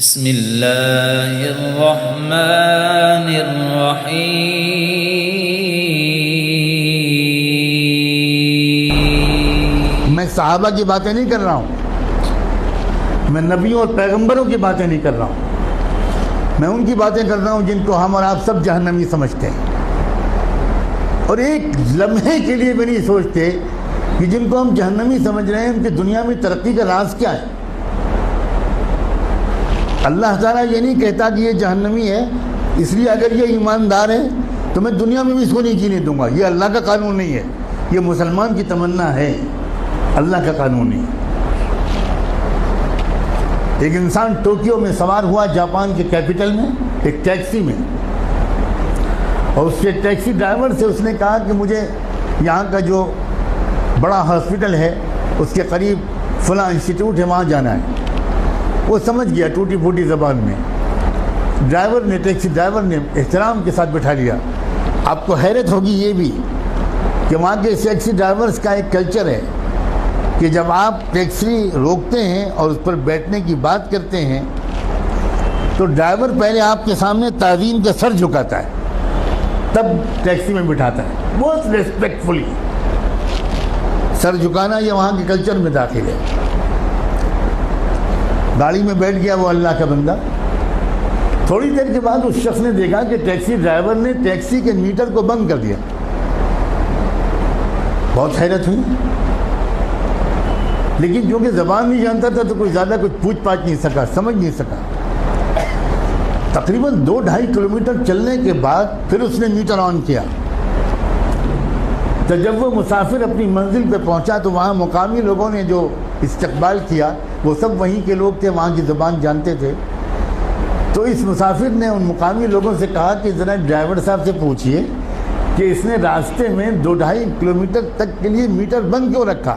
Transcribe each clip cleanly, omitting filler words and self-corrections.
بسم اللہ الرحمن الرحیم۔ میں صحابہ کی باتیں نہیں کر رہا ہوں، میں نبیوں اور پیغمبروں کی باتیں نہیں کر رہا ہوں، میں ان کی باتیں کر رہا ہوں جن کو ہم اور آپ سب جہنمی سمجھتے ہیں، اور ایک لمحے کے لیے بھی نہیں سوچتے کہ جن کو ہم جہنمی سمجھ رہے ہیں ان کی دنیا میں ترقی کا راز کیا ہے۔ اللہ تعالیٰ یہ نہیں کہتا کہ یہ جہنمی ہے اس لیے اگر یہ ایماندار ہے تو میں دنیا میں بھی اس کو نہیں جینے دوں گا۔ یہ اللہ کا قانون نہیں ہے، یہ مسلمان کی تمنا ہے، اللہ کا قانون نہیں ہے۔ ایک انسان ٹوکیو میں سوار ہوا جاپان کے کیپٹل میں ایک ٹیکسی میں، اور اس کے ٹیکسی ڈرائیور سے اس نے کہا کہ مجھے یہاں کا جو بڑا ہاسپٹل ہے اس کے قریب فلاں انسٹیٹیوٹ ہے، وہاں جانا ہے۔ وہ سمجھ گیا ٹوٹی پھوٹی زبان میں، ٹیکسی ڈرائیور نے احترام کے ساتھ بٹھا لیا۔ آپ کو حیرت ہوگی یہ بھی کہ وہاں کے ٹیکسی ڈرائیورز کا ایک کلچر ہے کہ جب آپ ٹیکسی روکتے ہیں اور اس پر بیٹھنے کی بات کرتے ہیں تو ڈرائیور پہلے آپ کے سامنے تعظیم کا سر جھکاتا ہے، تب ٹیکسی میں بٹھاتا ہے، بہت ریسپیکٹفلی۔ سر جھکانا یہ وہاں کے کلچر میں داخل ہے۔ گاڑی میں بیٹھ گیا وہ اللہ کا بندہ۔ تھوڑی دیر کے بعد اس شخص نے دیکھا کہ ٹیکسی ڈرائیور نے ٹیکسی کے میٹر کو بند کر دیا۔ بہت حیرت ہوئی، لیکن جو کہ زبان نہیں جانتا تھا تو کوئی زیادہ کچھ پوچھ پاچھ نہیں سکا، سمجھ نہیں سکا۔ تقریباً 2-2.5 کلومیٹر چلنے کے بعد پھر اس نے میٹر آن کیا۔ تو جب وہ مسافر اپنی منزل پہ پہنچا تو وہاں مقامی لوگوں نے جو استقبال کیا وہ سب وہیں کے لوگ تھے، وہاں کی زبان جانتے تھے۔ تو اس مسافر نے ان مقامی لوگوں سے کہا کہ ذرا ڈرائیور صاحب سے پوچھئے کہ اس نے راستے میں 2-2.5 کلومیٹر تک کے لیے میٹر بند کیوں رکھا؟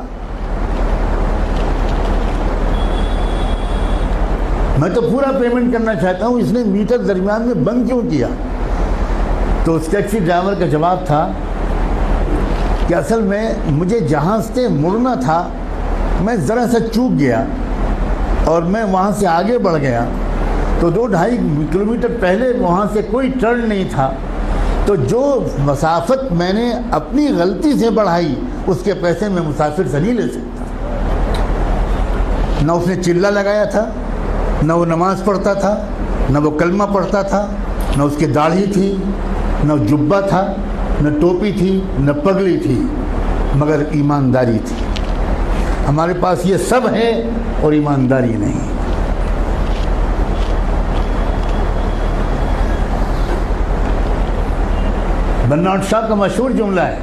میں تو پورا پیمنٹ کرنا چاہتا ہوں، اس نے میٹر درمیان میں بند کیوں کیا؟ تو اس ٹیکسی ڈرائیور کا جواب تھا کہ اصل میں مجھے جہاں سے مڑنا تھا میں ذرا سا چوک گیا اور میں وہاں سے آگے بڑھ گیا، تو 2-2.5 کلومیٹر پہلے وہاں سے کوئی ٹرن نہیں تھا، تو جو مسافت میں نے اپنی غلطی سے بڑھائی اس کے پیسے میں مسافر سے نہیں لے سکتا۔ نہ اس نے چلہ لگایا تھا، نہ وہ نماز پڑھتا تھا، نہ وہ کلمہ پڑھتا تھا، نہ اس کی داڑھی تھی، نہ جبہ تھا، نہ ٹوپی تھی، نہ پگڑی تھی، مگر ایمانداری تھی۔ ہمارے پاس یہ سب ہے اور ایمانداری نہیں۔ برنارڈ شاہ کا مشہور جملہ ہے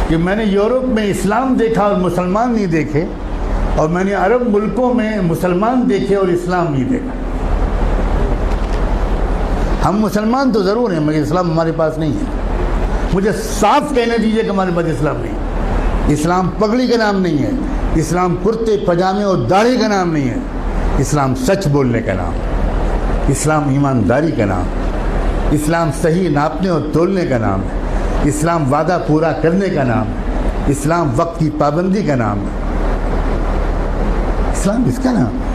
کہ میں نے یورپ میں اسلام دیکھا اور مسلمان نہیں دیکھے، اور میں نے عرب ملکوں میں مسلمان دیکھے اور اسلام نہیں دیکھا۔ ہم مسلمان تو ضرور ہیں مگر اسلام ہمارے پاس نہیں ہے۔ مجھے صاف کہنے دیجئے کہ ہمارے پاس اسلام نہیں ہے۔ اسلام پگڑی کا نام نہیں ہے، اسلام کرتے پجامے اور داڑھی کا نام نہیں ہے، اسلام سچ بولنے کا نام، اسلام ایمانداری کا نام، اسلام صحیح ناپنے اور تولنے کا نام ہے، اسلام وعدہ پورا کرنے کا نام ہے، اسلام وقت کی پابندی کا نام ہے، اسلام اس کا نام ہے۔